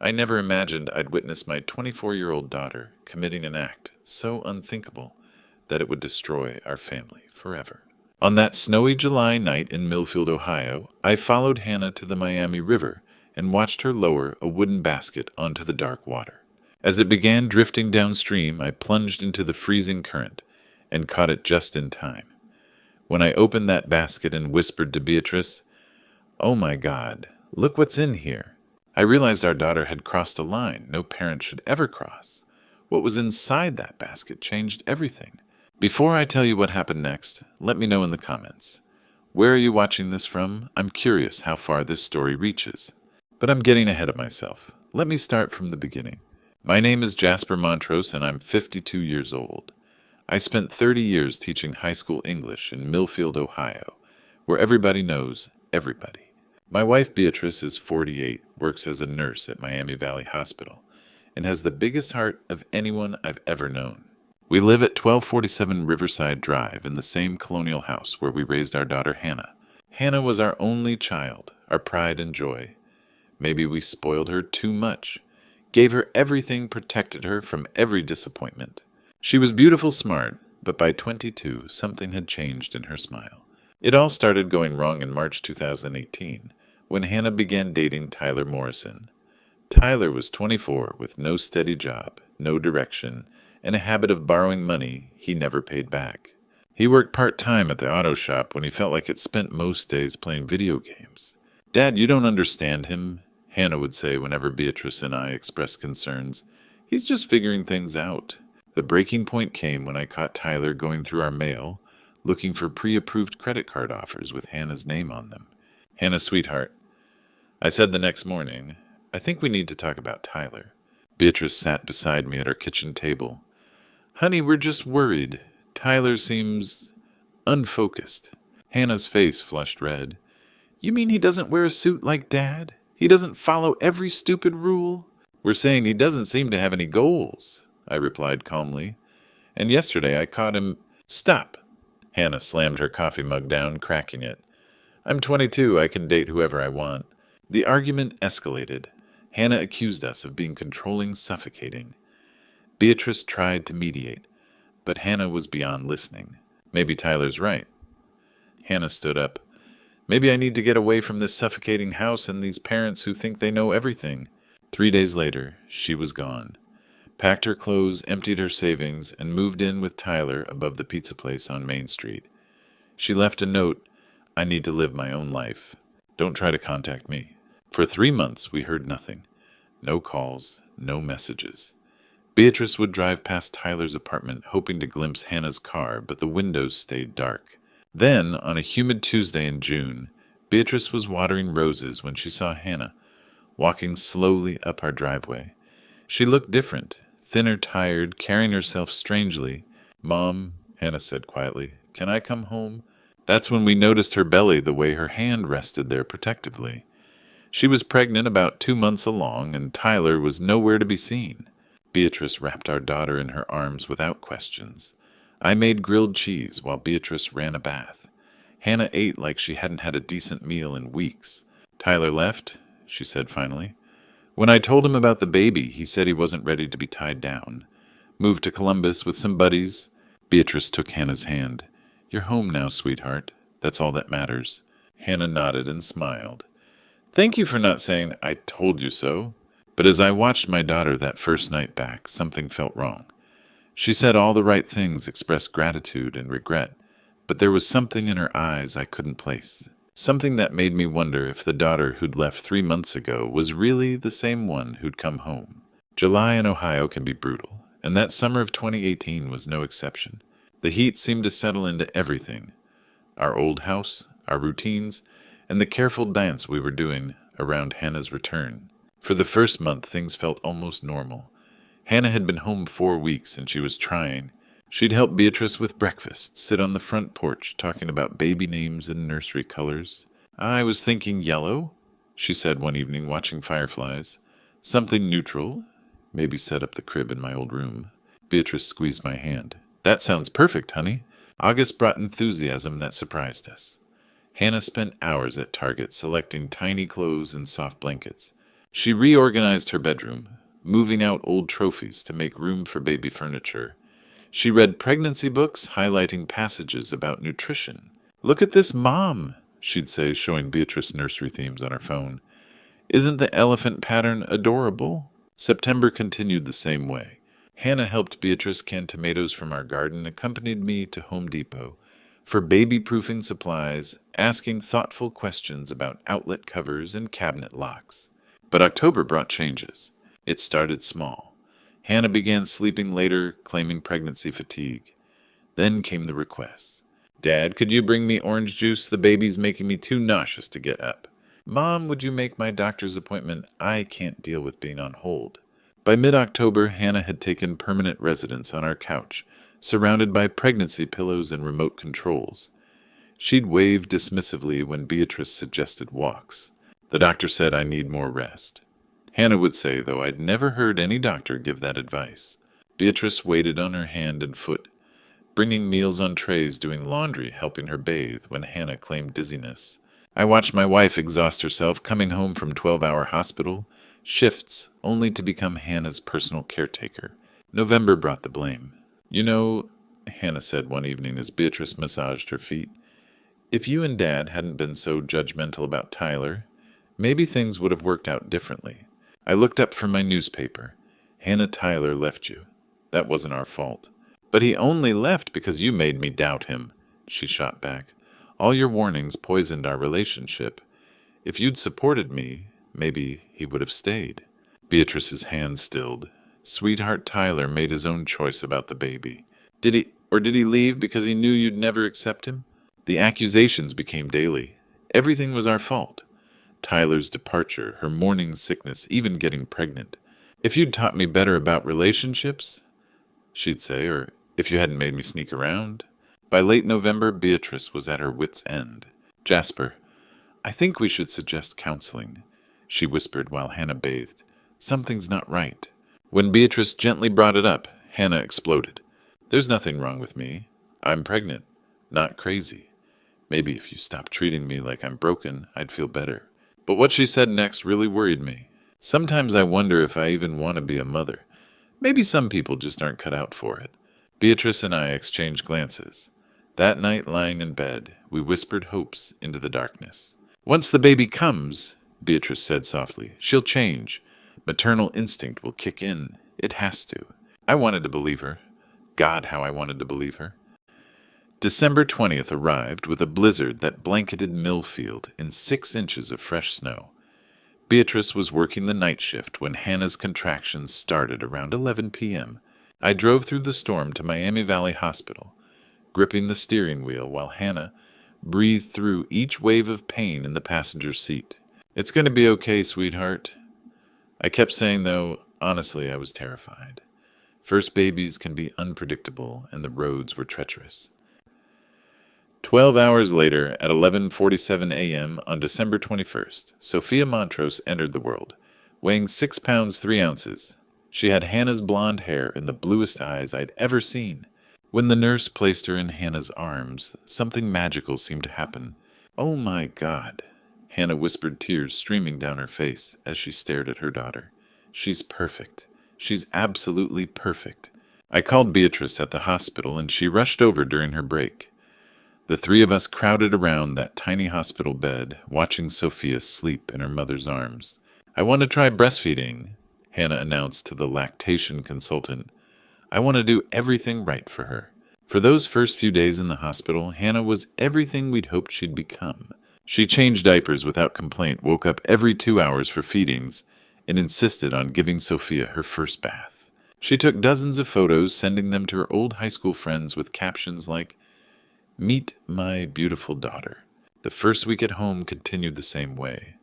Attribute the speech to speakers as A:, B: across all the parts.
A: I never imagined I'd witness my 24-year-old daughter committing an act so unthinkable that it would destroy our family forever. On that snowy July night in Millfield, Ohio, I followed Hannah to the Miami River and watched her lower a wooden basket onto the dark water. As it began drifting downstream, I plunged into the freezing current and caught it just in time. When I opened that basket and whispered to Beatrice, "Oh my God, look what's in here," I realized our daughter had crossed a line no parent should ever cross. What was inside that basket changed everything. Before I tell you what happened next, let me know in the comments. Where are you watching this from? I'm curious how far this story reaches. But I'm getting ahead of myself. Let me start from the beginning. My name is Jasper Montrose and I'm 52 years old. I spent 30 years teaching high school English in Millfield, Ohio, where everybody knows everybody. My wife Beatrice is 48, works as a nurse at Miami Valley Hospital, and has the biggest heart of anyone I've ever known. We live at 1247 Riverside Drive in the same colonial house where we raised our daughter Hannah. Hannah was our only child, our pride and joy. Maybe we spoiled her too much, gave her everything, protected her from every disappointment. She was beautiful, smart, but by 22, something had changed in her smile. It all started going wrong in March 2018, when Hannah began dating Tyler Morrison. Tyler was 24 with no steady job, no direction, and a habit of borrowing money he never paid back. He worked part-time at the auto shop when he felt like it spent most days playing video games. "Dad, you don't understand him," Hannah would say whenever Beatrice and I expressed concerns. "He's just figuring things out." The breaking point came when I caught Tyler going through our mail, looking for pre-approved credit card offers with Hannah's name on them. "Hannah, sweetheart," I said the next morning, "I think we need to talk about Tyler." Beatrice sat beside me at our kitchen table. "Honey, we're just worried. Tyler seems unfocused." Hannah's face flushed red. "You mean he doesn't wear a suit like Dad? He doesn't follow every stupid rule?" "We're saying he doesn't seem to have any goals," I replied calmly. "And yesterday I caught him—" "Stop!" Hannah slammed her coffee mug down, cracking it. "I'm 22. I can date whoever I want." The argument escalated. Hannah accused us of being controlling, suffocating. Beatrice tried to mediate, but Hannah was beyond listening. "Maybe Tyler's right." Hannah stood up. "Maybe I need to get away from this suffocating house and these parents who think they know everything." 3 days later, she was gone. Packed her clothes, emptied her savings, and moved in with Tyler above the pizza place on Main Street. She left a note, "I need to live my own life. Don't try to contact me." For 3 months, we heard nothing. No calls, no messages. Beatrice would drive past Tyler's apartment, hoping to glimpse Hannah's car, but the windows stayed dark. Then, on a humid Tuesday in June, Beatrice was watering roses when she saw Hannah walking slowly up our driveway. She looked different, thinner, tired, carrying herself strangely. "Mom," Hannah said quietly, "can I come home?" That's when we noticed her belly, the way her hand rested there protectively. She was pregnant, about 2 months along, and Tyler was nowhere to be seen. Beatrice wrapped our daughter in her arms without questions. I made grilled cheese while Beatrice ran a bath. Hannah ate like she hadn't had a decent meal in weeks. "Tyler left," she said finally. "When I told him about the baby, he said he wasn't ready to be tied down. Moved to Columbus with some buddies." Beatrice took Hannah's hand. "You're home now, sweetheart. That's all that matters." Hannah nodded and smiled. "Thank you for not saying 'I told you so.'" But as I watched my daughter that first night back, something felt wrong. She said all the right things, expressed gratitude and regret, but there was something in her eyes I couldn't place. Something that made me wonder if the daughter who'd left 3 months ago was really the same one who'd come home. July in Ohio can be brutal, and that summer of 2018 was no exception. The heat seemed to settle into everything. Our old house, our routines, and the careful dance we were doing around Hannah's return. For the first month, things felt almost normal. Hannah had been home 4 weeks, and she was trying. She'd help Beatrice with breakfast, sit on the front porch talking about baby names and nursery colors. "I was thinking yellow," she said one evening watching fireflies. "Something neutral. Maybe set up the crib in my old room." Beatrice squeezed my hand. "That sounds perfect, honey." August brought enthusiasm that surprised us. Hannah spent hours at Target selecting tiny clothes and soft blankets. She reorganized her bedroom, moving out old trophies to make room for baby furniture. She read pregnancy books highlighting passages about nutrition. "Look at this, Mom," she'd say, showing Beatrice nursery themes on her phone. "Isn't the elephant pattern adorable?" September continued the same way. Hannah helped Beatrice can tomatoes from our garden, accompanied me to Home Depot for baby-proofing supplies, asking thoughtful questions about outlet covers and cabinet locks. But October brought changes. It started small. Hannah began sleeping later, claiming pregnancy fatigue. Then came the requests. "Dad, could you bring me orange juice? The baby's making me too nauseous to get up." "Mom, would you make my doctor's appointment? I can't deal with being on hold." By mid-October, Hannah had taken permanent residence on our couch, surrounded by pregnancy pillows and remote controls. She'd wave dismissively when Beatrice suggested walks. "The doctor said I need more rest." Hannah would say, though I'd never heard any doctor give that advice. Beatrice waited on her hand and foot, bringing meals on trays, doing laundry, helping her bathe when Hannah claimed dizziness. I watched my wife exhaust herself, coming home from 12-hour hospital shifts, only to become Hannah's personal caretaker. November brought the blame. "You know," Hannah said one evening as Beatrice massaged her feet, "if you and Dad hadn't been so judgmental about Tyler, maybe things would have worked out differently." I looked up from my newspaper. "Hannah Tyler left you. That wasn't our fault." "But he only left because you made me doubt him," she shot back. "All your warnings poisoned our relationship. If you'd supported me, maybe he would have stayed." Beatrice's hand stilled. "Sweetheart Tyler made his own choice about the baby. Did he leave because he knew you'd never accept him?" The accusations became daily. Everything was our fault. Tyler's departure, her morning sickness, even getting pregnant. "If you'd taught me better about relationships," she'd say, "or if you hadn't made me sneak around." By late November, Beatrice was at her wit's end. "Jasper, I think we should suggest counseling," she whispered while Hannah bathed. "Something's not right." When Beatrice gently brought it up, Hannah exploded. "There's nothing wrong with me. I'm pregnant, not crazy. Maybe if you stopped treating me like I'm broken, I'd feel better." But what she said next really worried me. Sometimes I wonder if I even want to be a mother. Maybe some people just aren't cut out for it. Beatrice and I exchanged glances. That night, lying in bed, we whispered hopes into the darkness. "Once the baby comes," Beatrice said softly, "she'll change. Maternal instinct will kick in. It has to." I wanted to believe her. God, how I wanted to believe her. December 20th arrived with a blizzard that blanketed Millfield in 6 inches of fresh snow. Beatrice was working the night shift when Hannah's contractions started around 11 p.m. I drove through the storm to Miami Valley Hospital, gripping the steering wheel while Hannah breathed through each wave of pain in the passenger seat. "It's going to be okay, sweetheart." I kept saying, though, honestly, I was terrified. First babies can be unpredictable, and the roads were treacherous. 12 hours later, at 11:47 a.m. on December 21st, Sophia Montrose entered the world, weighing 6 pounds 3 ounces. She had Hannah's blonde hair and the bluest eyes I'd ever seen. When the nurse placed her in Hannah's arms, something magical seemed to happen. "Oh my God," Hannah whispered, tears streaming down her face as she stared at her daughter. "She's perfect. She's absolutely perfect." I called Beatrice at the hospital, and she rushed over during her break. The 3 of us crowded around that tiny hospital bed, watching Sophia sleep in her mother's arms. "I want to try breastfeeding," Hannah announced to the lactation consultant. "I want to do everything right for her." For those first few days in the hospital, Hannah was everything we'd hoped she'd become. She changed diapers without complaint, woke up every 2 hours for feedings, and insisted on giving Sophia her first bath. She took dozens of photos, sending them to her old high school friends with captions like, "Meet my beautiful daughter." The first week at home continued the same way.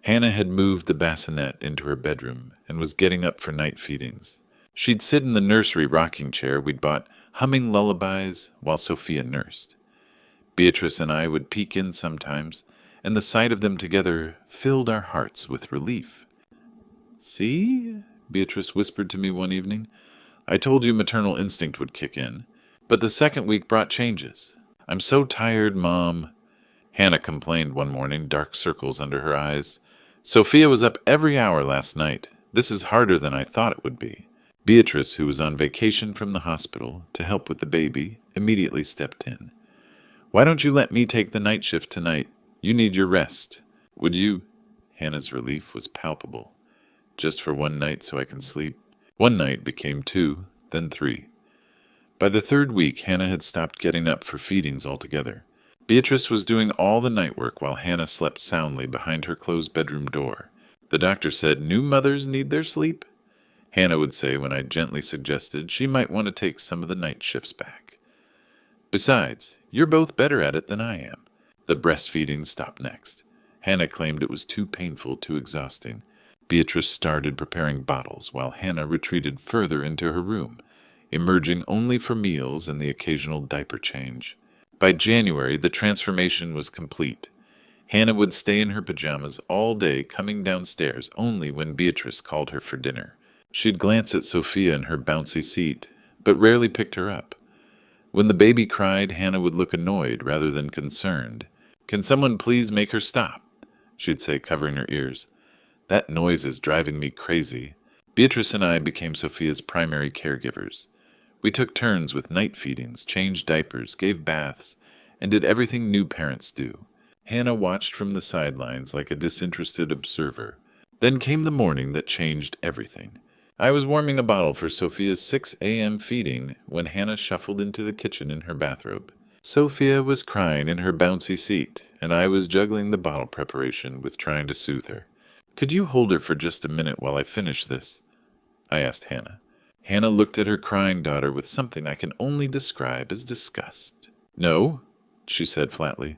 A: Hannah had moved the bassinet into her bedroom and was getting up for night feedings. She'd sit in the nursery rocking chair we'd bought, humming lullabies while Sophia nursed. Beatrice and I would peek in sometimes, and the sight of them together filled our hearts with relief. "See?" Beatrice whispered to me one evening. "I told you maternal instinct would kick in. But the second week brought changes. I'm so tired, Mom," Hannah complained one morning, dark circles under her eyes. Sophia was up every hour last night. This is harder than I thought it would be. Beatrice, who was on vacation from the hospital to help with the baby, immediately stepped in. Why don't you let me take the night shift tonight? You need your rest. Would you? Hannah's relief was palpable. Just for one night so I can sleep. One night became 2, then 3. By the 3rd week, Hannah had stopped getting up for feedings altogether. Beatrice was doing all the night work while Hannah slept soundly behind her closed bedroom door. The doctor said new mothers need their sleep, Hannah would say when I gently suggested she might want to take some of the night shifts back. Besides, you're both better at it than I am. The breastfeeding stopped next. Hannah claimed it was too painful, too exhausting. Beatrice started preparing bottles while Hannah retreated further into her room, emerging only for meals and the occasional diaper change. By January, the transformation was complete. Hannah would stay in her pajamas all day, coming downstairs only when Beatrice called her for dinner. She'd glance at Sophia in her bouncy seat, but rarely picked her up. When the baby cried, Hannah would look annoyed rather than concerned. "Can someone please make her stop?" she'd say, covering her ears. "That noise is driving me crazy." Beatrice and I became Sophia's primary caregivers. We took turns with night feedings, changed diapers, gave baths, and did everything new parents do. Hannah watched from the sidelines like a disinterested observer. Then came the morning that changed everything. I was warming a bottle for Sophia's 6 a.m. feeding when Hannah shuffled into the kitchen in her bathrobe. Sophia was crying in her bouncy seat, and I was juggling the bottle preparation with trying to soothe her. "Could you hold her for just a minute while I finish this?" I asked Hannah. Hannah looked at her crying daughter with something I can only describe as disgust. "No," she said flatly.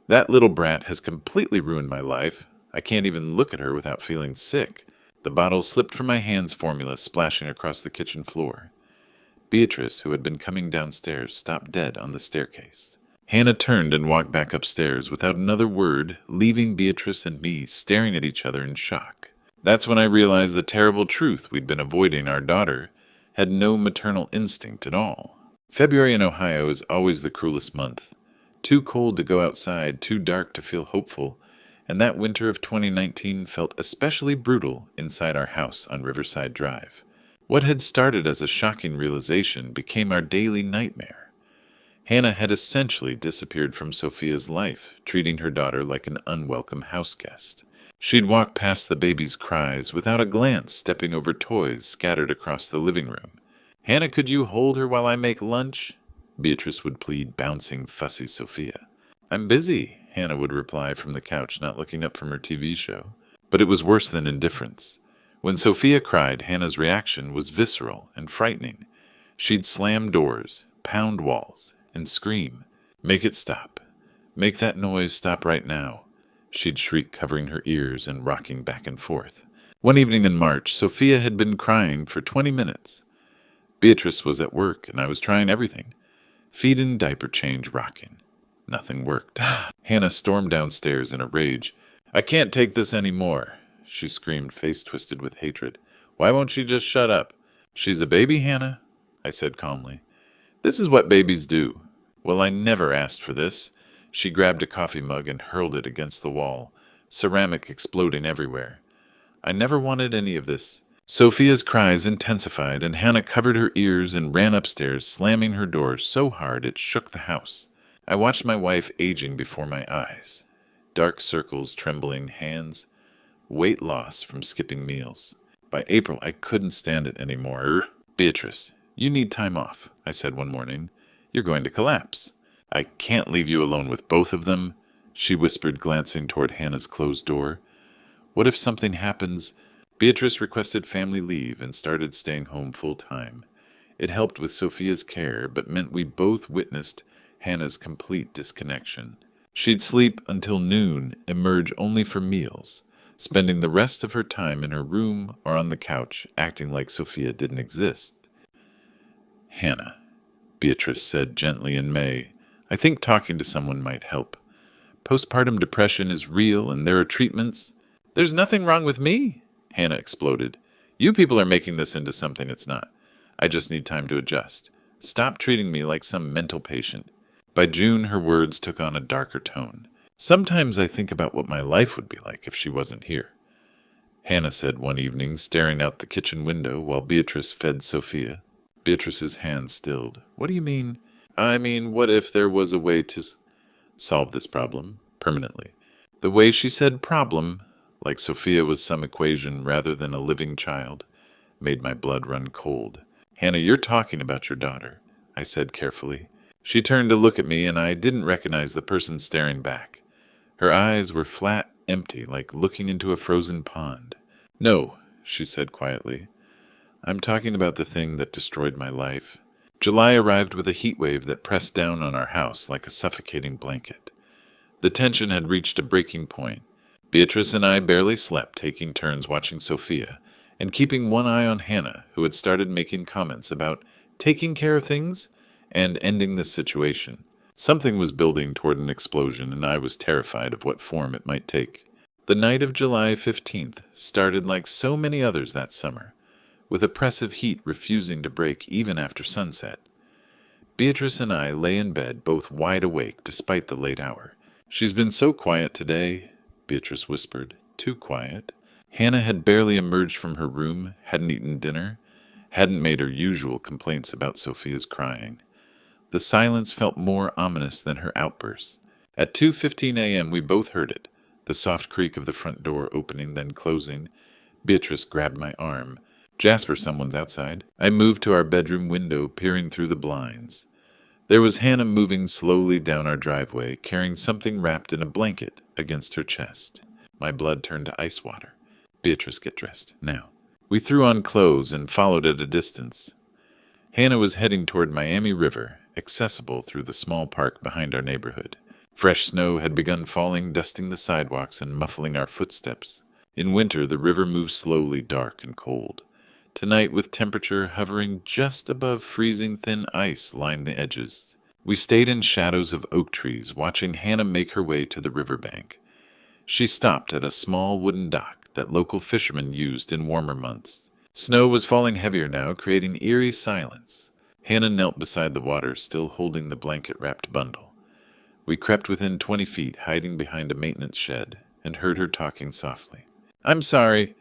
A: "That little brat has completely ruined my life. I can't even look at her without feeling sick." The bottle slipped from my hands, formula splashing across the kitchen floor. Beatrice, who had been coming downstairs, stopped dead on the staircase. Hannah turned and walked back upstairs without another word, leaving Beatrice and me staring at each other in shock. That's when I realized the terrible truth we'd been avoiding. Our daughter had no maternal instinct at all. February in Ohio is always the cruelest month. Too cold to go outside, too dark to feel hopeful, and that winter of 2019 felt especially brutal inside our house on Riverside Drive. What had started as a shocking realization became our daily nightmare. Hannah had essentially disappeared from Sophia's life, treating her daughter like an unwelcome houseguest. She'd walk past the baby's cries without a glance, stepping over toys scattered across the living room. "Hannah, could you hold her while I make lunch?" Beatrice would plead, bouncing, fussy Sophia. "I'm busy," Hannah would reply from the couch, not looking up from her TV show. But it was worse than indifference. When Sophia cried, Hannah's reaction was visceral and frightening. She'd slam doors, pound walls, and scream, "Make it stop. Make that noise stop right now." She'd shriek, covering her ears and rocking back and forth. One evening in March, Sophia had been crying for 20 minutes. Beatrice was at work, and I was trying everything. Feeding, diaper change, rocking. Nothing worked. Hannah stormed downstairs in a rage. "I can't take this anymore," she screamed, face twisted with hatred. "Why won't she just shut up?" "She's a baby, Hannah," I said calmly. "This is what babies do." "Well, I never asked for this." She grabbed a coffee mug and hurled it against the wall, ceramic exploding everywhere. "I never wanted any of this." Sophia's cries intensified, and Hannah covered her ears and ran upstairs, slamming her door so hard it shook the house. I watched my wife aging before my eyes. Dark circles, trembling hands, weight loss from skipping meals. By April, I couldn't stand it anymore. "Beatrice, you need time off," I said one morning. "You're going to collapse." "I can't leave you alone with both of them," she whispered, glancing toward Hannah's closed door. "What if something happens?" Beatrice requested family leave and started staying home full time. It helped with Sophia's care, but meant we both witnessed Hannah's complete disconnection. She'd sleep until noon, emerge only for meals, spending the rest of her time in her room or on the couch, acting like Sophia didn't exist. "Hannah," Beatrice said gently in May, "I think talking to someone might help. Postpartum depression is real and there are treatments." "There's nothing wrong with me," Hannah exploded. "You people are making this into something it's not. I just need time to adjust. Stop treating me like some mental patient." By June, her words took on a darker tone. "Sometimes I think about what my life would be like if she wasn't here. Hannah said one evening, staring out the kitchen window while Beatrice fed Sophia. Beatrice's hand stilled. What do you mean? I mean, what if there was a way to solve this problem permanently? The way she said problem, like Sophia was some equation rather than a living child, made my blood run cold. Hannah, you're talking about your daughter, I said carefully. She turned to look at me, and I didn't recognize the person staring back. Her eyes were flat, empty, like looking into a frozen pond. No, she said quietly. I'm talking about the thing that destroyed my life. July arrived with a heat wave that pressed down on our house like a suffocating blanket. The tension had reached a breaking point. Beatrice and I barely slept, taking turns watching Sophia and keeping one eye on Hannah, who had started making comments about taking care of things and ending the situation. Something was building toward an explosion, and I was terrified of what form it might take. The night of July 15th started like so many others that summer, with oppressive heat refusing to break even after sunset. Beatrice and I lay in bed, both wide awake despite the late hour. She's been so quiet today, Beatrice whispered. Too quiet. Hannah had barely emerged from her room, hadn't eaten dinner, hadn't made her usual complaints about Sophia's crying. The silence felt more ominous than her outbursts. At 2:15 a.m. we both heard it, the soft creak of the front door opening then closing. Beatrice grabbed my arm. Jasper, someone's outside. I moved to our bedroom window, peering through the blinds. There was Hannah moving slowly down our driveway, carrying something wrapped in a blanket against her chest. My blood turned to ice water. Beatrice, get dressed, now. We threw on clothes and followed at a distance. Hannah was heading toward Miami River, accessible through the small park behind our neighborhood. Fresh snow had begun falling, dusting the sidewalks and muffling our footsteps. In winter, the river moved slowly, dark and cold. Tonight, with temperature hovering just above freezing, thin ice lined the edges. We stayed in shadows of oak trees, watching Hannah make her way to the riverbank. She stopped at a small wooden dock that local fishermen used in warmer months. Snow was falling heavier now, creating eerie silence. Hannah knelt beside the water, still holding the blanket-wrapped bundle. We crept within 20 feet, hiding behind a maintenance shed, and heard her talking softly. I'm sorry,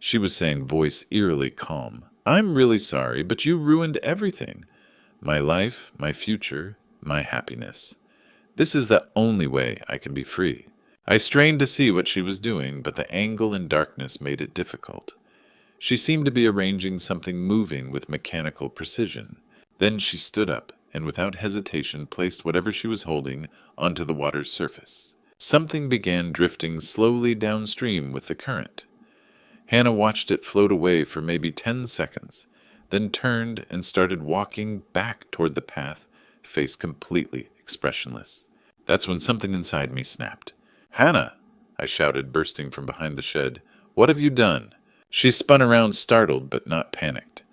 A: she was saying, voice eerily calm. I'm really sorry, but you ruined everything. My life, my future, my happiness. This is the only way I can be free. I strained to see what she was doing, but the angle and darkness made it difficult. She seemed to be arranging something moving with mechanical precision. Then she stood up, and without hesitation placed whatever she was holding onto the water's surface. Something began drifting slowly downstream with the current. Hannah watched it float away for maybe 10 seconds, then turned and started walking back toward the path, face completely expressionless. That's when something inside me snapped. Hannah, I shouted, bursting from behind the shed. What have you done? She spun around, startled but not panicked.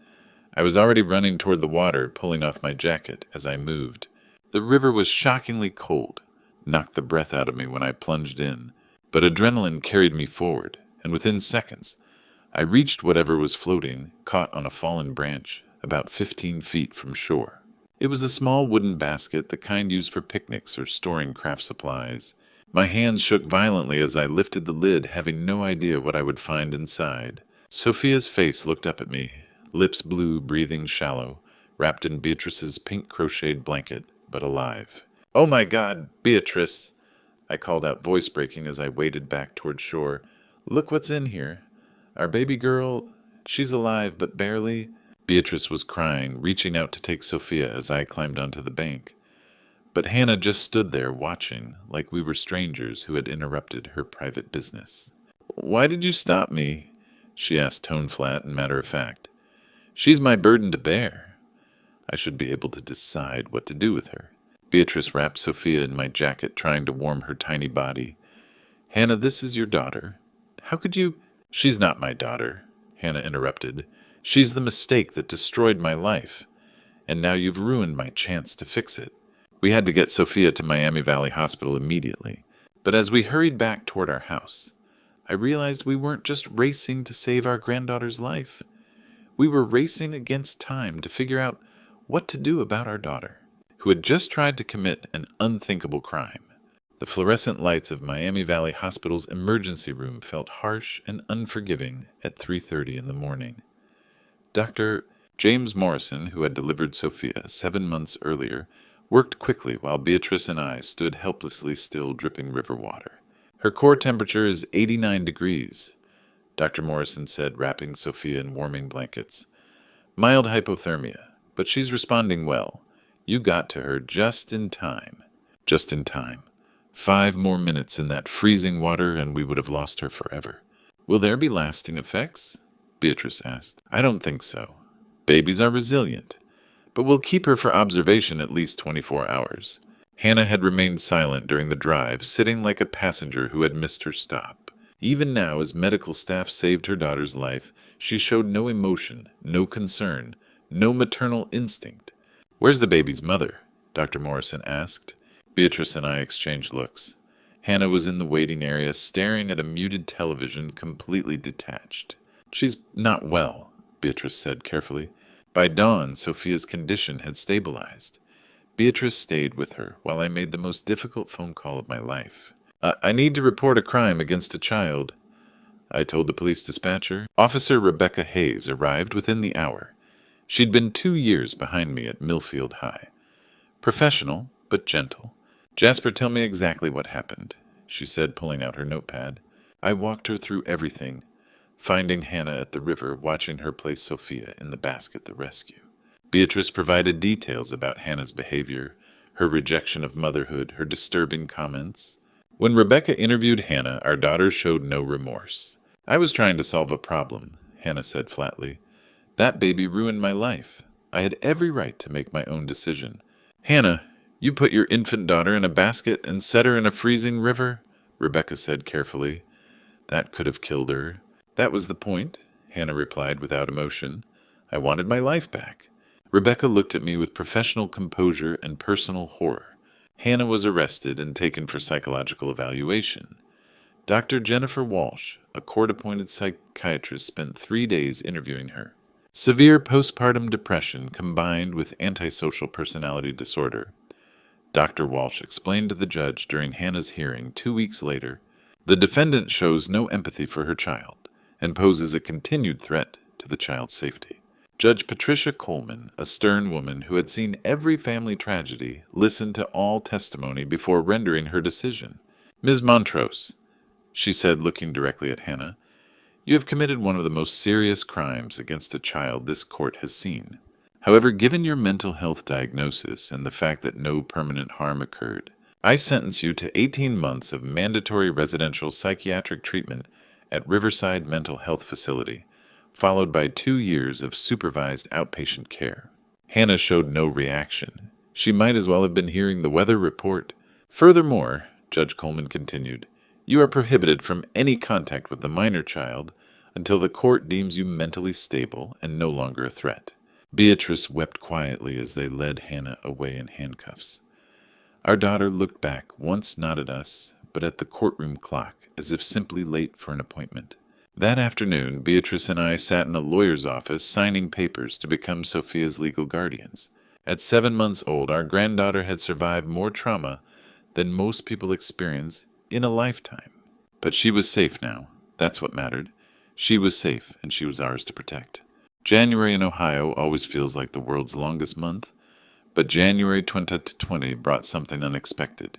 A: I was already running toward the water, pulling off my jacket as I moved. The river was shockingly cold, knocked the breath out of me when I plunged in, but adrenaline carried me forward, and within seconds, I reached whatever was floating, caught on a fallen branch, about 15 feet from shore. It was a small wooden basket, the kind used for picnics or storing craft supplies. My hands shook violently as I lifted the lid, having no idea what I would find inside. Sophia's face looked up at me, lips blue, breathing shallow, wrapped in Beatrice's pink crocheted blanket, but alive. Oh my God, Beatrice! I called out, voice breaking as I waded back toward shore. Look what's in here. Our baby girl, she's alive, but barely. Beatrice was crying, reaching out to take Sophia as I climbed onto the bank. But Hannah just stood there watching, like we were strangers who had interrupted her private business. Why did you stop me? She asked, tone flat and matter of fact. She's my burden to bear. I should be able to decide what to do with her. Beatrice wrapped Sophia in my jacket, trying to warm her tiny body. Hannah, this is your daughter. How could you? She's not my daughter, Hannah interrupted. She's the mistake that destroyed my life. And now you've ruined my chance to fix it. We had to get Sophia to Miami Valley Hospital immediately. But as we hurried back toward our house, I realized we weren't just racing to save our granddaughter's life. We were racing against time to figure out what to do about our daughter, who had just tried to commit an unthinkable crime. The fluorescent lights of Miami Valley Hospital's emergency room felt harsh and unforgiving at 3:30 in the morning. Dr. James Morrison, who had delivered Sophia 7 months earlier, worked quickly while Beatrice and I stood helplessly still, dripping river water. Her core temperature is 89 degrees, Dr. Morrison said, wrapping Sophia in warming blankets. Mild hypothermia, but she's responding well. You got to her just in time. Just in time. 5 more minutes in that freezing water and we would have lost her forever. Will there be lasting effects? Beatrice asked. I don't think so. Babies are resilient, but we'll keep her for observation at least 24 hours. Hannah had remained silent during the drive, sitting like a passenger who had missed her stop. Even now, as medical staff saved her daughter's life, she showed no emotion, no concern, no maternal instinct. Where's the baby's mother? Dr. Morrison asked. Beatrice and I exchanged looks. Hannah was in the waiting area, staring at a muted television, completely detached. She's not well, Beatrice said carefully. By dawn, Sophia's condition had stabilized. Beatrice stayed with her while I made the most difficult phone call of my life. I need to report a crime against a child, I told the police dispatcher. Officer Rebecca Hayes arrived within the hour. She'd been 2 years behind me at Millfield High. Professional, but gentle. Jasper, tell me exactly what happened, she said, pulling out her notepad. I walked her through everything, finding Hannah at the river, watching her place Sophia in the basket to rescue. Beatrice provided details about Hannah's behavior, her rejection of motherhood, her disturbing comments. When Rebecca interviewed Hannah, our daughter showed no remorse. I was trying to solve a problem, Hannah said flatly. That baby ruined my life. I had every right to make my own decision. Hannah, you put your infant daughter in a basket and set her in a freezing river, Rebecca said carefully. That could have killed her. That was the point, Hannah replied without emotion. I wanted my life back. Rebecca looked at me with professional composure and personal horror. Hannah was arrested and taken for psychological evaluation. Dr. Jennifer Walsh, a court-appointed psychiatrist, spent 3 days interviewing her. Severe postpartum depression combined with antisocial personality disorder. Dr. Walsh explained to the judge during Hannah's hearing 2 weeks later, the defendant shows no empathy for her child and poses a continued threat to the child's safety. Judge Patricia Coleman, a stern woman who had seen every family tragedy, listened to all testimony before rendering her decision. Ms. Montrose, she said, looking directly at Hannah, you have committed one of the most serious crimes against a child this court has seen. However, given your mental health diagnosis and the fact that no permanent harm occurred, I sentence you to 18 months of mandatory residential psychiatric treatment at Riverside Mental Health Facility, followed by 2 years of supervised outpatient care. Hannah showed no reaction. She might as well have been hearing the weather report. Furthermore, Judge Coleman continued, you are prohibited from any contact with the minor child until the court deems you mentally stable and no longer a threat. Beatrice wept quietly as they led Hannah away in handcuffs. Our daughter looked back, once not at us, but at the courtroom clock, as if simply late for an appointment. That afternoon, Beatrice and I sat in a lawyer's office signing papers to become Sophia's legal guardians. At 7 months old, our granddaughter had survived more trauma than most people experience in a lifetime. But she was safe now. That's what mattered. She was safe, and she was ours to protect. January in Ohio always feels like the world's longest month, but January 2020 brought something unexpected.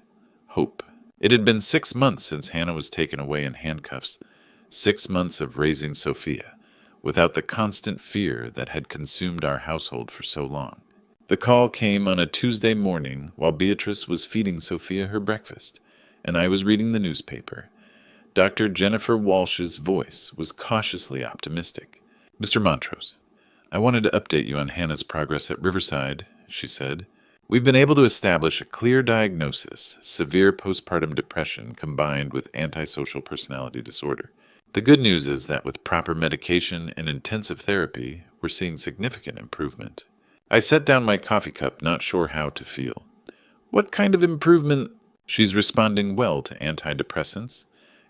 A: Hope. It had been 6 months since Hannah was taken away in handcuffs, 6 months of raising Sophia, without the constant fear that had consumed our household for so long. The call came on a Tuesday morning while Beatrice was feeding Sophia her breakfast, and I was reading the newspaper. Dr. Jennifer Walsh's voice was cautiously optimistic. Mr. Montrose, I wanted to update you on Hannah's progress at Riverside, she said. We've been able to establish a clear diagnosis, severe postpartum depression combined with antisocial personality disorder. The good news is that with proper medication and intensive therapy, we're seeing significant improvement. I set down my coffee cup, not sure how to feel. What kind of improvement? She's responding well to antidepressants,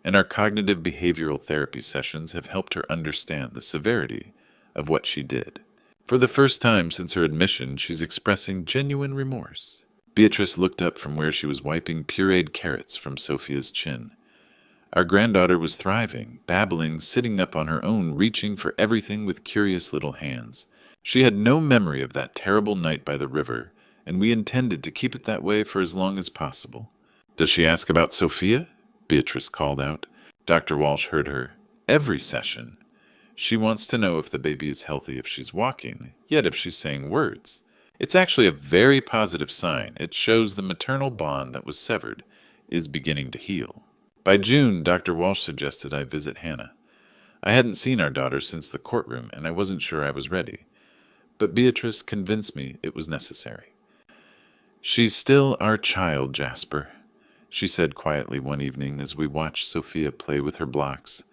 A: and our cognitive behavioral therapy sessions have helped her understand the severity of what she did. For the first time since her admission, she's expressing genuine remorse. Beatrice looked up from where she was wiping pureed carrots from Sophia's chin. Our granddaughter was thriving, babbling, sitting up on her own, reaching for everything with curious little hands. She had no memory of that terrible night by the river, and we intended to keep it that way for as long as possible. "Does she ask about Sophia?" Beatrice called out. Dr. Walsh heard her. "Every session. She wants to know if the baby is healthy if she's walking, yet if she's saying words. It's actually a very positive sign. It shows the maternal bond that was severed is beginning to heal." By June, Dr. Walsh suggested I visit Hannah. I hadn't seen our daughter since the courtroom, and I wasn't sure I was ready. But Beatrice convinced me it was necessary. "She's still our child, Jasper," she said quietly one evening as we watched Sophia play with her blocks.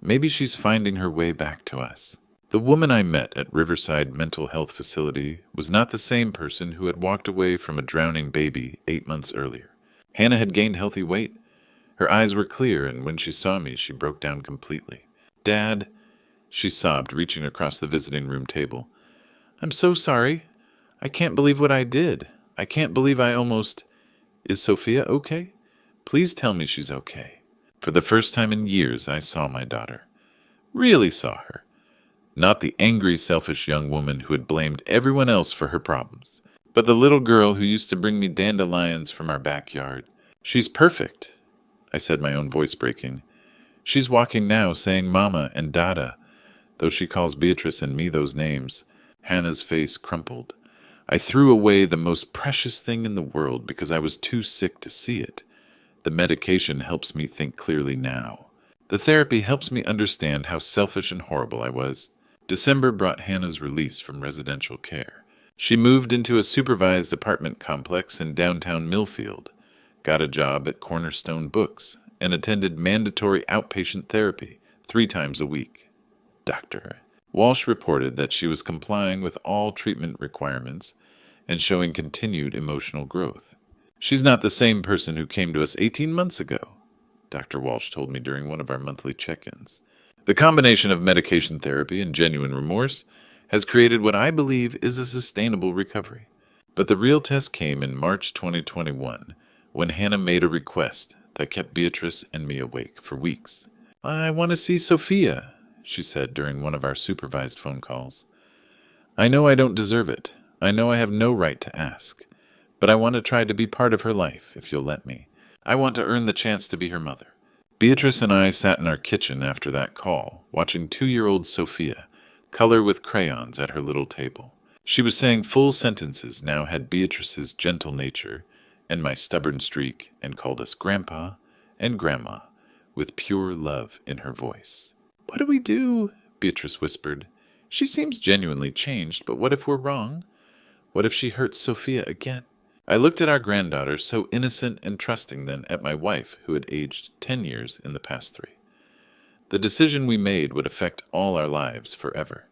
A: "Maybe she's finding her way back to us." The woman I met at Riverside Mental Health Facility was not the same person who had walked away from a drowning baby 8 months earlier. Hannah had gained healthy weight. Her eyes were clear, and when she saw me, she broke down completely. "Dad," she sobbed, reaching across the visiting room table. "I'm so sorry. I can't believe what I did. I can't believe I almost... Is Sophia okay? Please tell me she's okay." For the first time in years, I saw my daughter. Really saw her. Not the angry, selfish young woman who had blamed everyone else for her problems, but the little girl who used to bring me dandelions from our backyard. "She's perfect," I said, my own voice breaking. "She's walking now, saying Mama and Dada, though she calls Beatrice and me those names." Hannah's face crumpled. I threw away the most precious thing in the world because I was too sick to see it. The medication helps me think clearly now. The therapy helps me understand how selfish and horrible I was. December brought Hannah's release from residential care. She moved into a supervised apartment complex in downtown Millfield, got a job at Cornerstone Books, and attended mandatory outpatient therapy 3 times a week. Dr. Walsh reported that she was complying with all treatment requirements and showing continued emotional growth. "She's not the same person who came to us 18 months ago," Dr. Walsh told me during one of our monthly check-ins. "The combination of medication therapy and genuine remorse has created what I believe is a sustainable recovery." But the real test came in March 2021, when Hannah made a request that kept Beatrice and me awake for weeks. "I want to see Sophia," she said during one of our supervised phone calls. "I know I don't deserve it. I know I have no right to ask. But I want to try to be part of her life, if you'll let me. I want to earn the chance to be her mother." Beatrice and I sat in our kitchen after that call, watching 2-year-old Sophia color with crayons at her little table. She was saying full sentences now, had Beatrice's gentle nature and my stubborn streak, and called us Grandpa and Grandma with pure love in her voice. "What do we do?" Beatrice whispered. "She seems genuinely changed, but what if we're wrong? What if she hurts Sophia again?" I looked at our granddaughter, so innocent and trusting, then at my wife, who had aged 10 years in the past 3. The decision we made would affect all our lives forever.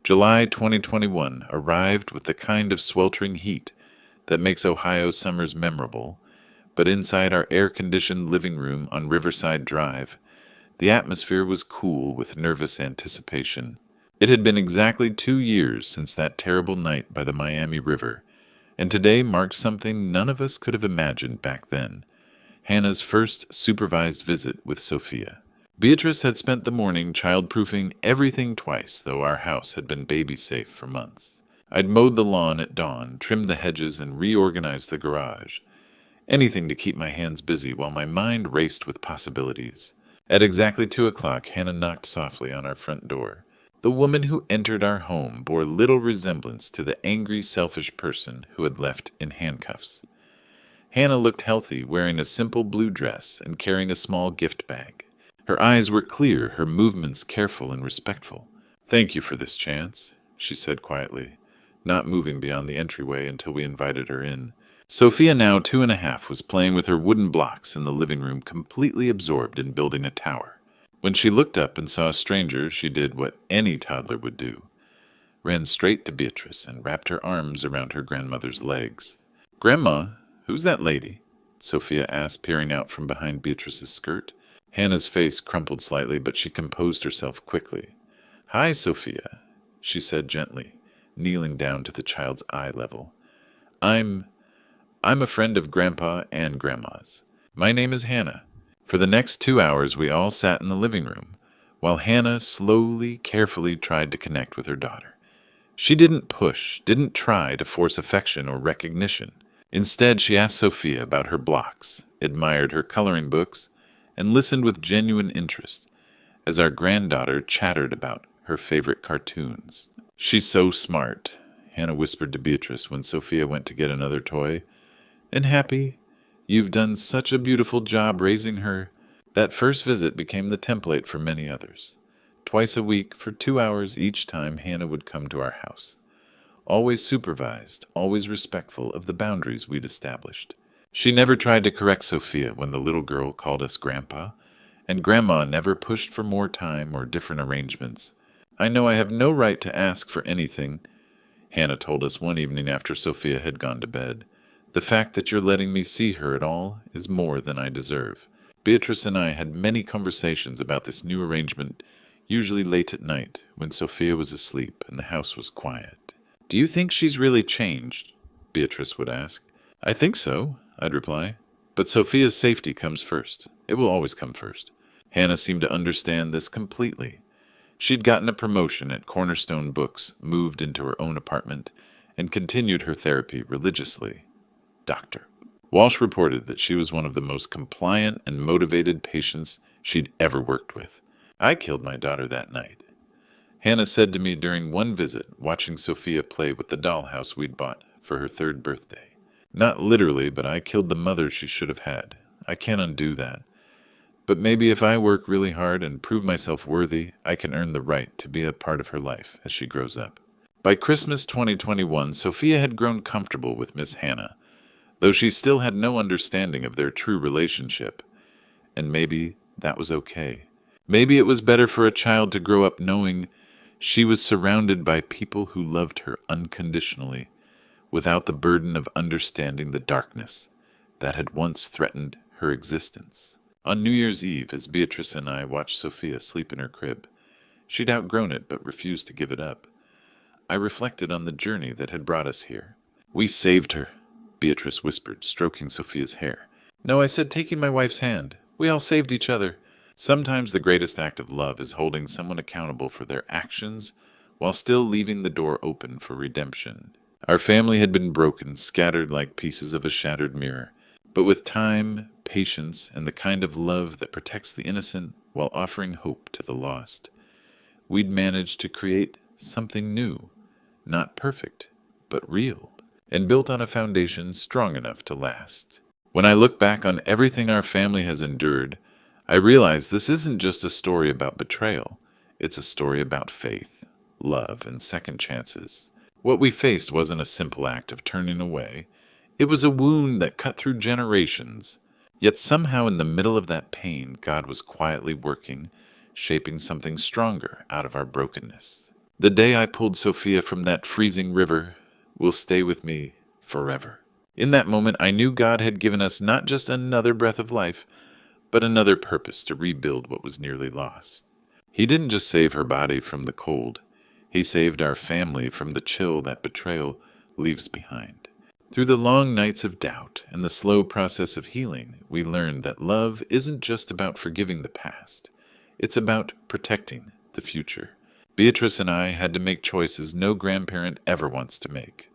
A: July 2021 arrived with the kind of sweltering heat that makes Ohio summers memorable, but inside our air-conditioned living room on Riverside Drive, the atmosphere was cool with nervous anticipation. It had been exactly 2 years since that terrible night by the Miami River, and today marked something none of us could have imagined back then: Hannah's first supervised visit with Sophia. Beatrice had spent the morning child-proofing everything twice, though our house had been baby-safe for months. I'd mowed the lawn at dawn, trimmed the hedges, and reorganized the garage. Anything to keep my hands busy while my mind raced with possibilities. At exactly 2 o'clock, Hannah knocked softly on our front door. The woman who entered our home bore little resemblance to the angry, selfish person who had left in handcuffs. Hannah looked healthy, wearing a simple blue dress and carrying a small gift bag. Her eyes were clear, her movements careful and respectful. "Thank you for this chance," she said quietly, not moving beyond the entryway until we invited her in. Sophia, now 2.5, was playing with her wooden blocks in the living room, completely absorbed in building a tower. When she looked up and saw a stranger, she did what any toddler would do: ran straight to Beatrice and wrapped her arms around her grandmother's legs. "Grandma, who's that lady?" Sophia asked, peering out from behind Beatrice's skirt. Hannah's face crumpled slightly, but she composed herself quickly. "Hi, Sophia," she said gently, kneeling down to the child's eye level. I'm I'm a friend of Grandpa and Grandma's. My name is Hannah. For the next 2 hours, we all sat in the living room, while Hannah slowly, carefully tried to connect with her daughter. She didn't push, didn't try to force affection or recognition. Instead, she asked Sophia about her blocks, admired her coloring books, and listened with genuine interest as our granddaughter chattered about her favorite cartoons. "She's so smart," Hannah whispered to Beatrice when Sophia went to get another toy. "And happy. You've done such a beautiful job raising her." That first visit became the template for many others. Twice a week, for 2 hours each time, Hannah would come to our house. Always supervised, always respectful of the boundaries we'd established. She never tried to correct Sophia when the little girl called us Grandpa, and Grandma never pushed for more time or different arrangements. "I know I have no right to ask for anything," Hannah told us one evening after Sophia had gone to bed. "The fact that you're letting me see her at all is more than I deserve." Beatrice and I had many conversations about this new arrangement, usually late at night, when Sophia was asleep and the house was quiet. "Do you think she's really changed?" Beatrice would ask. "I think so," I'd reply. "But Sophia's safety comes first. It will always come first." Hannah seemed to understand this completely. She'd gotten a promotion at Cornerstone Books, moved into her own apartment, and continued her therapy religiously. Doctor. Walsh reported that she was one of the most compliant and motivated patients she'd ever worked with. "I killed my daughter that night," Hannah said to me during one visit, watching Sophia play with the dollhouse we'd bought for her 3rd birthday. "Not literally, but I killed the mother she should have had. I can't undo that. But maybe if I work really hard and prove myself worthy, I can earn the right to be a part of her life as she grows up." By Christmas 2021, Sophia had grown comfortable with Miss Hannah, though she still had no understanding of their true relationship. And maybe that was okay. Maybe it was better for a child to grow up knowing she was surrounded by people who loved her unconditionally, without the burden of understanding the darkness that had once threatened her existence. On New Year's Eve, as Beatrice and I watched Sophia sleep in her crib, she'd outgrown it but refused to give it up. I reflected on the journey that had brought us here. "We saved her," Beatrice whispered, stroking Sophia's hair. "No," I said, taking my wife's hand. "We all saved each other." Sometimes the greatest act of love is holding someone accountable for their actions while still leaving the door open for redemption. Our family had been broken, scattered like pieces of a shattered mirror. But with time, patience, and the kind of love that protects the innocent while offering hope to the lost, we'd managed to create something new, not perfect, but real, and built on a foundation strong enough to last. When I look back on everything our family has endured, I realize this isn't just a story about betrayal. It's a story about faith, love, and second chances. What we faced wasn't a simple act of turning away. It was a wound that cut through generations. Yet somehow in the middle of that pain, God was quietly working, shaping something stronger out of our brokenness. The day I pulled Sophia from that freezing river will stay with me forever. In that moment, I knew God had given us not just another breath of life, but another purpose to rebuild what was nearly lost. He didn't just save her body from the cold. He saved our family from the chill that betrayal leaves behind. Through the long nights of doubt and the slow process of healing, we learned that love isn't just about forgiving the past. It's about protecting the future. Beatrice and I had to make choices no grandparent ever wants to make.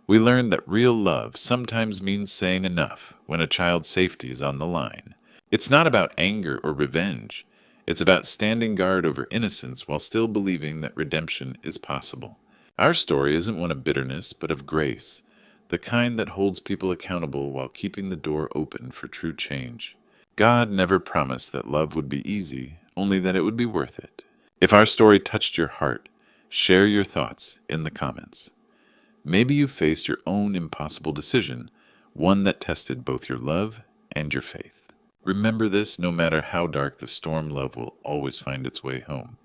A: We learned that real love sometimes means saying enough when a child's safety is on the line. It's not about anger or revenge. It's about standing guard over innocence while still believing that redemption is possible. Our story isn't one of bitterness, but of grace, the kind that holds people accountable while keeping the door open for true change. God never promised that love would be easy, only that it would be worth it. If our story touched your heart, share your thoughts in the comments. Maybe you faced your own impossible decision, one that tested both your love and your faith. Remember this: no matter how dark the storm, love will always find its way home.